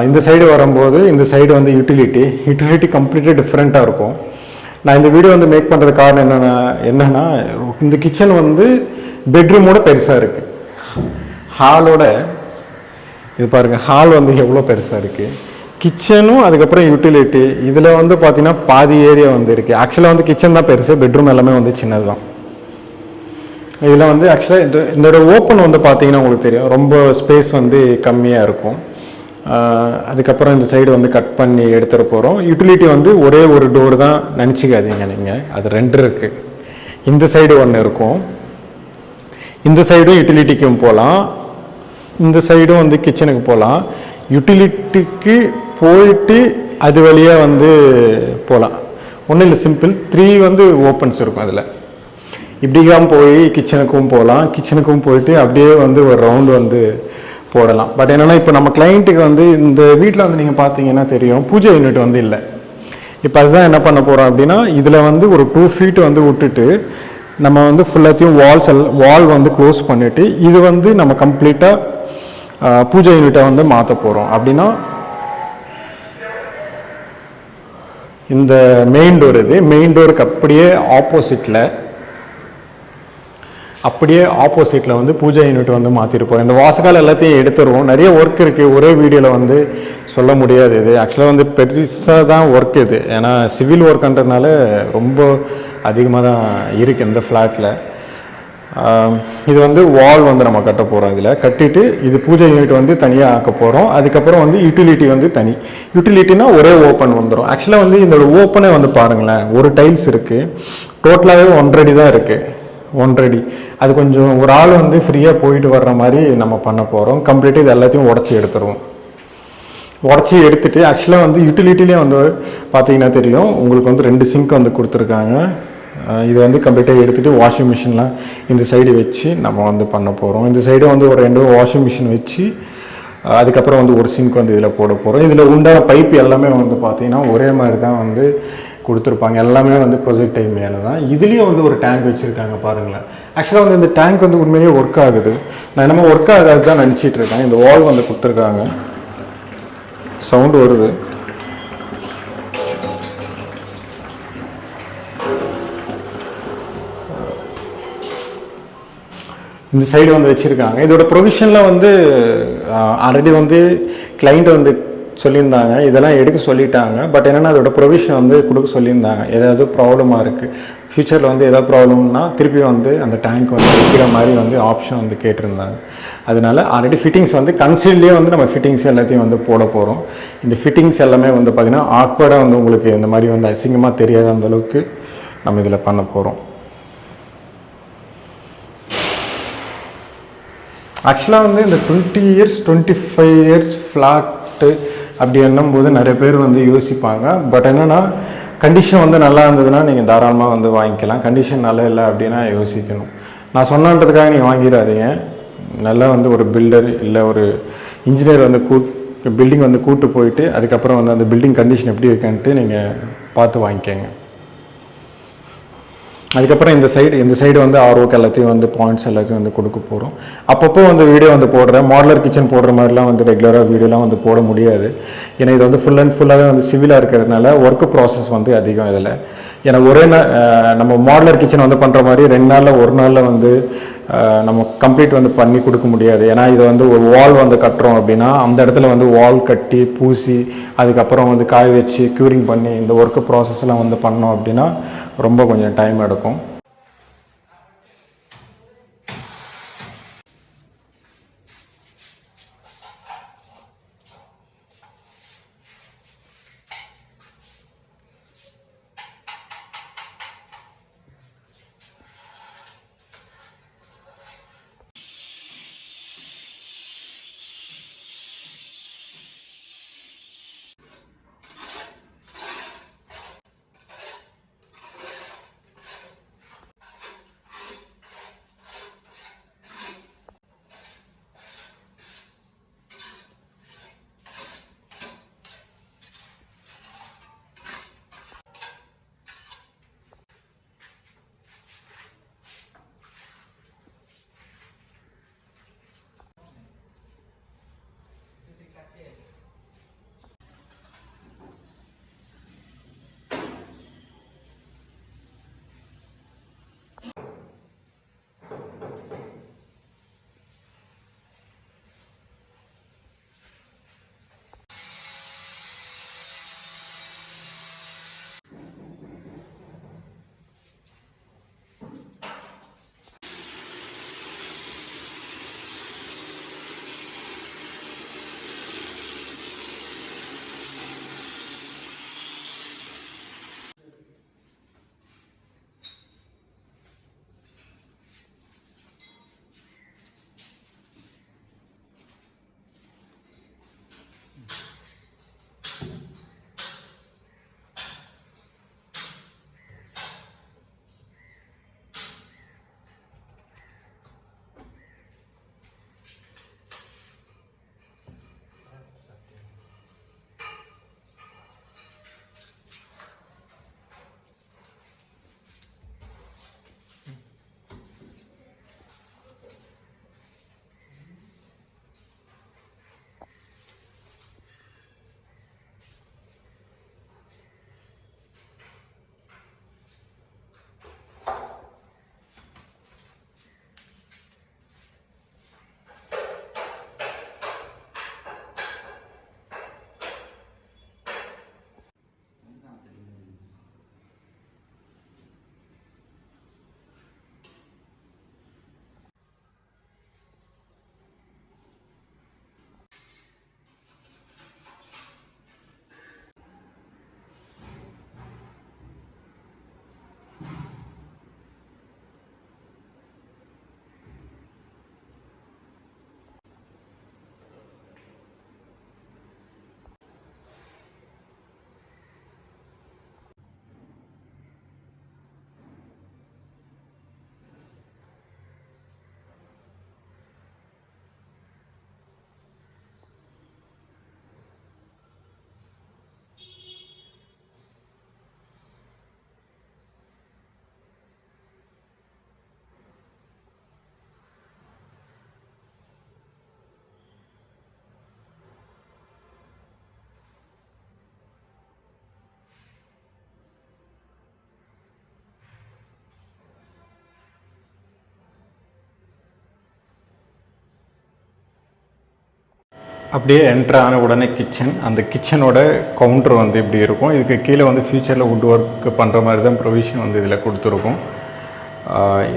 இந்த சைடு வரும்போது இந்த சைடு வந்து யூட்டிலிட்டி கம்ப்ளீட்டாக டிஃப்ரெண்ட்டாக இருக்கும். நான் இந்த வீடியோ வந்து மேக் பண்ணுறது காரணம் என்னென்னா இந்த கிச்சன் வந்து பெட்ரூமோட பெருசாக இருக்குது. ஹாலோட இது பாருங்கள், ஹால் வந்து எவ்வளோ பெருசாக இருக்குது. கிச்சனும் அதுக்கப்புறம் யூட்டிலிட்டி இதில் வந்து பார்த்திங்கன்னா பாதி ஏரியா வந்து இருக்குது. ஆக்சுவலாக வந்து கிச்சன் தான் பெருசு, பெட்ரூம் எல்லாமே வந்து சின்னது தான். இதில் வந்து ஆக்சுவலாக இதோட ஓப்பன் வந்து பார்த்திங்கன்னா உங்களுக்கு தெரியும், ரொம்ப ஸ்பேஸ் வந்து கம்மியாக இருக்கும். அதுக்கப்புறம் இந்த சைடு வந்து கட் பண்ணி எடுத்துகிட்டு போகிறோம். யூட்டிலிட்டி வந்து ஒரே ஒரு டோர் தான் நினச்சிக்காதீங்க நீங்கள், அது 2 இருக்குது. இந்த சைடு ஒன்று இருக்கும், இந்த சைடும் யூட்டிலிட்டிக்கும் போகலாம், இந்த சைடும் வந்து கிச்சனுக்கு போகலாம். யூட்டிலிட்டிக்கு போயிட்டு அது வழியாக வந்து போகலாம். ஒன்றும் இல்லை, சிம்பிள் 3 வந்து ஓப்பன்ஸ் இருக்கும். அதில் இப்படிக்காம போய் கிச்சனுக்கும் போகலாம், கிச்சனுக்கும் போயிட்டு அப்படியே வந்து ஒரு ரவுண்டு வந்து போடலாம். பட் என்னென்னா இப்போ நம்ம கிளைண்ட்டுக்கு வந்து இந்த வீட்டில் வந்து நீங்கள் பார்த்தீங்கன்னா தெரியும், பூஜை யூனிட் வந்து இல்லை. இப்போ அதுதான் என்ன பண்ண போகிறோம் அப்படின்னா, இதில் வந்து ஒரு 2 feet வந்து விட்டுட்டு நம்ம வந்து ஃபுல்லாத்தையும் வால் வந்து க்ளோஸ் பண்ணிவிட்டு இது வந்து நம்ம கம்ப்ளீட்டாக பூஜை யூனிட்டை வந்து மாற்ற போகிறோம். அப்படின்னா இந்த மெயின் டோர், இது மெயின் டோருக்கு அப்படியே ஆப்போசிட்டில் வந்து பூஜை யூனிட் வந்து மாற்றிருப்போம். இந்த வாசக்கால் எல்லாத்தையும் எடுத்துருவோம். நிறைய ஒர்க் இருக்குது, ஒரே வீடியோவில் வந்து சொல்ல முடியாது. இது ஆக்சுவலாக வந்து பெருசாக தான் ஒர்க் இது, ஏன்னா சிவில் ஒர்க்குன்றதுனால ரொம்ப அதிகமாக தான் இருக்குது இந்த ஃப்ளாட்டில். இது வந்து வால் வந்து நம்ம கட்ட போகிறோம். இதில் கட்டிட்டு இது பூஜை யூனிட் வந்து தனியாக ஆக்க போகிறோம். அதுக்கப்புறம் வந்து யூட்டிலிட்டி வந்து தனி. யூட்டிலிட்டினா ஒரே ஓப்பன் வந்துடும். ஆக்சுவலாக வந்து இந்த ஓப்பனே வந்து பாருங்களேன், ஒரு டைல்ஸ் இருக்குது, டோட்டலாகவே 1 அடி தான் இருக்குது. 1 அடி. அது கொஞ்சம் ஒரு ஆள் வந்து ஃப்ரீயாக போயிட்டு வர்ற மாதிரி நம்ம பண்ண போகிறோம். கம்ப்ளீட்டாக இது எல்லாத்தையும் உடச்சி எடுத்துருவோம். உடச்சி எடுத்துகிட்டு ஆக்சுவலாக வந்து யூட்டிலிட்டிலே வந்து பார்த்தீங்கன்னா தெரியும், உங்களுக்கு வந்து 2 சிங்க் வந்து கொடுத்துருக்காங்க. இது வந்து கம்ப்ளீட்டாக எடுத்துகிட்டு வாஷிங் மிஷின்லாம் இந்த சைடு வச்சு நம்ம வந்து பண்ண போகிறோம். இந்த சைடு வந்து ஒரு 2 வாஷிங் மிஷின் வச்சு அதுக்கப்புறம் வந்து ஒரு சிங்க் வந்து இதில் போட போகிறோம். இதில் உண்டான பைப் எல்லாமே வந்து பார்த்திங்கன்னா ஒரே மாதிரி தான் வந்து கொடுத்துருப்பாங்க. எல்லாமே வந்து ப்ரொஜெக்ட் டைம் மேலே தான். இதுலேயும் வந்து ஒரு டேங்க் வச்சுருக்காங்க பாருங்களேன். ஆக்சுவலாக வந்து இந்த டேங்க் வந்து உண்மையிலேயே ஒர்க் ஆகுது. நான் என்னமோ ஒர்க் ஆகாது தான் நினச்சிட்டு இருக்கேன். இந்த வால் வந்து கொடுத்துருக்காங்க, சவுண்டு வருது. இந்த சைடு வந்து வச்சுருக்காங்க. இதோட ப்ரொவிஷனில் வந்து ஆல்ரெடி வந்து கிளைண்ட் வந்து சொல்லியிருந்தாங்க, இதெல்லாம் எடுக்க சொல்லிட்டாங்க. பட் என்னென்னா அதோட ப்ரொவிஷன் வந்து கொடுக்க சொல்லியிருந்தாங்க. ஏதாவது ப்ராப்ளமாக இருக்குது, ஃப்யூச்சரில் வந்து ஏதாவது ப்ராப்ளம்னா திருப்பி வந்து அந்த டேங்க் வந்து வைக்கிற மாதிரி வந்து ஆப்ஷன் வந்து கேட்டிருந்தாங்க. அதனால ஆல்ரெடி ஃபிட்டிங்ஸ் வந்து கன்சீல்ட்லேயே வந்து நம்ம ஃபிட்டிங்ஸ் எல்லாத்தையும் வந்து போட போகிறோம். இந்த ஃபிட்டிங்ஸ் எல்லாமே வந்து பார்த்திங்கன்னா ஆக்வர்டாக வந்து உங்களுக்கு இந்த மாதிரி வந்து அசிங்கமாக தெரியாத அந்தளவுக்கு நம்ம இதில் பண்ண போகிறோம். ஆக்சுவலாக வந்து இந்த 20 years 25 years ஃப்ளாட்டு அப்படி என்னும்போது நிறைய பேர் வந்து யோசிப்பாங்க. பட் என்னென்னா கண்டிஷன் வந்து நல்லா இருந்ததுன்னா நீங்கள் தாராளமாக வந்து வாங்கிக்கலாம். கண்டிஷன் நல்லா இல்லை அப்படின்னா யோசிக்கணும். நான் சொன்னன்றதுக்காக நீங்கள் வாங்கிடாதீங்க. நல்லா வந்து ஒரு பில்டர் இல்லை ஒரு இன்ஜினியர் வந்து பில்டிங் வந்து கூட்டு போயிட்டு அதுக்கப்புறம் வந்து அந்த பில்டிங் கண்டிஷன் எப்படி இருக்குன்ட்டு நீங்கள் பார்த்து வாங்கிக்கோங்க. அதுக்கப்புறம் இந்த சைடு வந்து ஆர்ஓக்கு எல்லாத்தையும் வந்து பாயிண்ட்ஸ் எல்லாத்தையும் வந்து கொடுக்க போகிறோம். அப்பப்போ வந்து வீடியோ வந்து போடுறேன். மாடலர் கிச்சன் போடுற மாதிரிலாம் வந்து ரெகுலராக வீடியோலாம் வந்து போட முடியாது. ஏன்னா இது வந்து ஃபுல் அண்ட் ஃபுல்லாகவே வந்து சிவிலாக இருக்கிறதுனால ஒர்க்கு ப்ராசஸ் வந்து அதிகம் இதில். ஏன்னா ஒரே நம்ம மாடலர் கிச்சன் வந்து பண்ணுற மாதிரி 2 நாளில் 1 நாளில் வந்து நம்ம கம்ப்ளீட் வந்து பண்ணி கொடுக்க முடியாது. ஏன்னா இது வந்து ஒரு வால் வந்து கட்டுறோம் அப்படின்னா அந்த இடத்துல வந்து வால் கட்டி பூசி அதுக்கப்புறம் வந்து காய வச்சு க்யூரிங் பண்ணி இந்த ஒர்க்கு ப்ராசஸ்லாம் வந்து பண்ணோம் அப்படின்னா ரொம்ப கொஞ்சம் டைம் எடுக்கும். அப்படியே என்ட்ரு ஆன உடனே கிச்சன், அந்த கிச்சனோட கவுண்டர் வந்து இப்படி இருக்கும். இதுக்கு கீழே வந்து ஃபியூச்சரில் வுட் ஒர்க் பண்ணுற மாதிரி தான் ப்ரொவிஷன் வந்து இதில் கொடுத்துருக்கும்.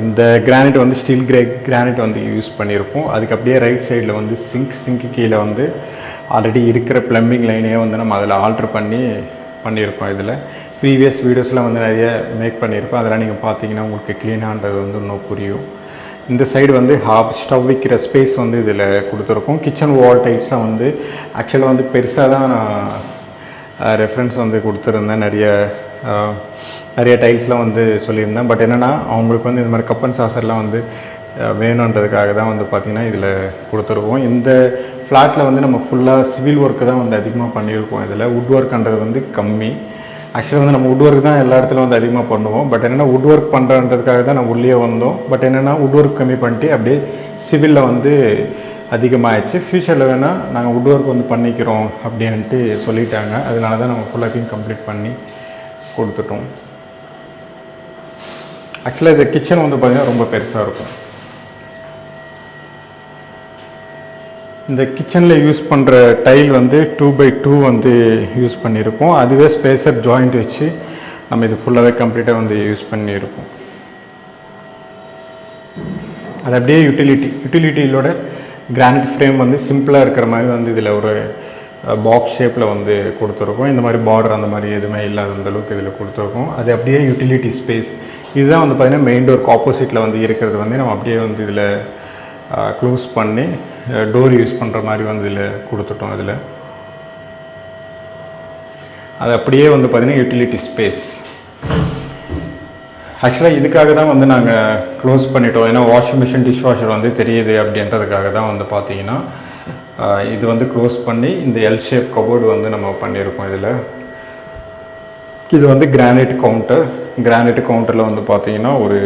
இந்த கிரானைட் வந்து ஸ்டீல் கிரானைட் வந்து யூஸ் பண்ணியிருக்கோம். அதுக்கு அப்படியே ரைட் சைடில் வந்து சிங்க்கு கீழே வந்து ஆல்ரெடி இருக்கிற ப்ளம்பிங் லைனையே வந்து நம்ம அதில் ஆல்ட்ரு பண்ணியிருக்கோம். இதில் ப்ரீவியஸ் வீடியோஸில் வந்து நிறைய மேக் பண்ணியிருக்கோம். அதெல்லாம் நீங்கள் பார்த்தீங்கன்னா உங்களுக்கு க்ளீனான்றது வந்து இன்னும் புரியும். இந்த சைடு வந்து ஸ்டவ் வைக்கிற ஸ்பேஸ் வந்து இதில் கொடுத்துருக்கோம். கிச்சன் வால் டைல்ஸ்லாம் வந்து ஆக்சுவலாக வந்து பெருசாக தான் நான் ரெஃபரன்ஸ் வந்து கொடுத்துருந்தேன். நிறைய டைல்ஸ்லாம் வந்து சொல்லியிருந்தேன். பட் என்னென்னா அவங்களுக்கு வந்து இந்த மாதிரி கப் அண்ட் சாசர்லாம் வந்து வேணுன்றதுக்காக தான் வந்து பார்த்திங்கன்னா இதில் கொடுத்துருக்கோம். இந்த ஃப்ளாட்டில் வந்து நம்ம ஃபுல்லாக சிவில் ஒர்க்கு தான் வந்து அதிகமாக பண்ணியிருக்கோம். இதில் வுட் ஒர்க்ன்றது வந்து கம்மி. ஆக்சுவலாக வந்து நம்ம வுட் ஒர்க் தான் எல்லா இடத்துலையும் வந்து அதிகமாக பண்ணுவோம். பட் என்னென்னா வுட் ஒர்க் பண்ணுறன்றதுக்காக தான் நம்ம உள்ளே வந்தோம். பட் என்னென்னா வுட் ஒர்க் கம்மி பண்ணிட்டு அப்படியே சிவிலில் வந்து அதிகமாகிடுச்சு. ஃப்யூச்சரில் வேணால் நாங்கள் வுட் ஒர்க் வந்து பண்ணிக்கிறோம் அப்படின்ட்டு சொல்லிட்டாங்க. அதனால தான் நம்ம ஃபுல்லாத்தையும் கம்ப்ளீட் பண்ணி கொடுத்துட்டோம். ஆக்சுவலாக இந்த கிச்சன் வந்து பார்த்திங்கன்னா ரொம்ப பெருசாக இருக்கும். இந்த கிச்சனில் யூஸ் பண்ணுற டைல் வந்து 2x2 வந்து யூஸ் பண்ணியிருக்கோம். அதுவே ஸ்பேசர் ஜாயிண்ட் வச்சு நம்ம இது ஃபுல்லாகவே கம்ப்ளீட்டாக வந்து யூஸ் பண்ணியிருக்கோம். அது அப்படியே யூட்டிலிட்டியிலோட கிரானைட் ஃப்ரேம் வந்து சிம்பிளாக இருக்கிற மாதிரி வந்து இதில் ஒரு பாக்ஸ் ஷேப்பில் வந்து கொடுத்துருக்கோம். இந்த மாதிரி பார்டர் அந்த மாதிரி எதுவுமே இல்லாத அந்தளவுக்கு இதில் கொடுத்துருக்கோம். அது அப்படியே யூட்டிலிட்டி ஸ்பேஸ். இதுதான் வந்து பார்த்திங்கன்னா மெயின் டோருக்கு ஆப்போசிட்டில் வந்து இருக்கிறது வந்து நம்ம அப்படியே வந்து இதில் க்ளோஸ் பண்ணி டோர் யூஸ் பண்ணுற மாதிரி வந்து இதில் கொடுத்துட்டோம். இதில் அது அப்படியே வந்து பார்த்திங்கன்னா யூட்டிலிட்டி ஸ்பேஸ். ஆக்சுவலாக இதுக்காக தான் வந்து நாங்கள் க்ளோஸ் பண்ணிட்டோம். ஏன்னா வாஷிங் மிஷின் டிஷ் வாஷர் வந்து தெரியுது அப்படின்றதுக்காக தான் வந்து பார்த்திங்கன்னா இது வந்து க்ளோஸ் பண்ணி இந்த எல் ஷேப் கபோர்டு வந்து நம்ம பண்ணியிருக்கோம். இது வந்து கிரானைட் கவுண்டரில் வந்து பார்த்திங்கன்னா ஒரு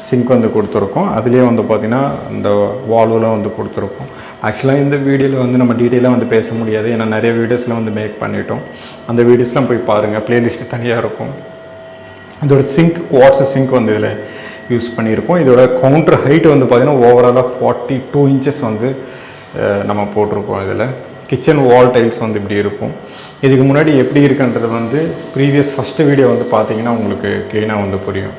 சிங்க் வந்து கொடுத்துருக்கோம். அதுலேயே வந்து பார்த்திங்கன்னா இந்த வால்வெலாம் வந்து கொடுத்துருக்கோம். ஆக்சுவலாக இந்த வீடியோவில் வந்து நம்ம டீட்டெயிலாக வந்து பேச முடியாது. ஏன்னா நிறைய வீடியோஸில் வந்து மேக் பண்ணிட்டோம். அந்த வீடியோஸ்லாம் போய் பாருங்கள், ப்ளேலிஸ்ட்டு தனியாக இருக்கும். இதோட சிங்க் குவார்ட்ஸ் சிங்க் வந்து இதில் யூஸ் பண்ணியிருக்கோம். இதோட கவுண்டர் ஹைட் வந்து பார்த்திங்கன்னா ஓவராலாக 42 இன்ச்சஸ் வந்து நம்ம போட்டிருக்கோம். இதில் கிச்சன் வால் டைல்ஸ் வந்து இப்படி இருக்கும். இதுக்கு முன்னாடி எப்படி இருக்குன்றது வந்து ப்ரீவியஸ் ஃபஸ்ட்டு வீடியோ வந்து பார்த்திங்கன்னா உங்களுக்கு க்ளீனாக வந்து புரியும்.